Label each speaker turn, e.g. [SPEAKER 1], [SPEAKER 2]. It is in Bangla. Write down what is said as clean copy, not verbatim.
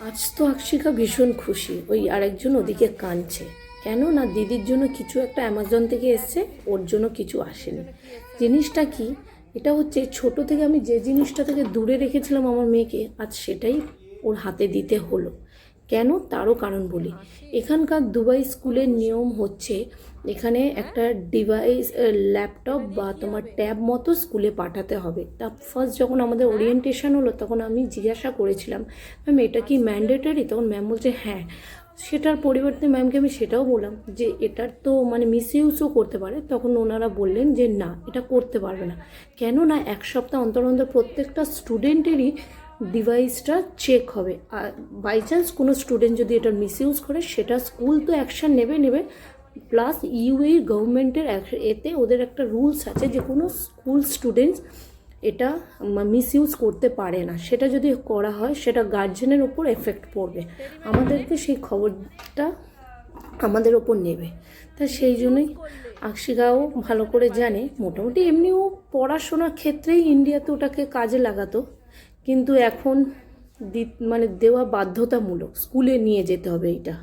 [SPEAKER 1] আজ তো আকশিকা ভীষণ খুশি, ওই আরেকজন ওদিকে কাঁদছে। কেন না, দিদির জন্য কিছু একটা অ্যামাজন থেকে এসছে, ওর জন্য কিছু আসেনি। জিনিসটা কি, এটা হচ্ছে ছোট থেকে আমি যে জিনিসটা থেকে দূরে রেখেছিলাম আমার মেয়েকে, আজ সেটাই ওর হাতে দিতে হলো। কেন, তারও কারণ বলি। এখানকার দুবাই স্কুলের নিয়ম হচ্ছে, এখানে একটা ডিভাইস, ল্যাপটপ বা তোমার ট্যাব মতো স্কুলে পাঠাতে হবে। তা ফার্স্ট যখন আমাদের ওরিয়েন্টেশন হলো, তখন আমি জিজ্ঞাসা করেছিলাম, ম্যাম এটা কি ম্যান্ডেটরি? তখন ম্যাম বলছে হ্যাঁ। সেটার পরিবর্তে ম্যামকে আমি সেটাও বললাম যে এটার তো মানে মিসইউজও করতে পারে। তখন ওনারা বললেন যে না, এটা করতে পারবে না। কেন না, এক সপ্তাহ অন্তর অন্তর প্রত্যেকটা স্টুডেন্টেরই ডিভাইসটা চেক হবে। আর বাই চান্স কোনো স্টুডেন্ট যদি এটার মিসইউজ করে, সেটা স্কুল তো অ্যাকশান নেবে। প্লাস ইউএই গভর্নমেন্টের এতে ওদের একটা রুলস আছে যে কোনো স্কুল স্টুডেন্টস এটা মিসইউজ করতে পারে না। সেটা যদি করা হয়, সেটা গার্জেনের ওপর এফেক্ট পড়বে। আমাদেরকে সেই খবরটা আমাদের ওপর নেবে। তা সেই জন্যই আকশিকাও ভালো করে জানে। মোটামুটি এমনিও পড়াশোনার ক্ষেত্রেই ইন্ডিয়াতে ওটাকে কাজে লাগাতো, কিন্তু এখন মানে দেওয়া বাধ্যতামূলক, স্কুলে নিয়ে যেতে হবে এটা।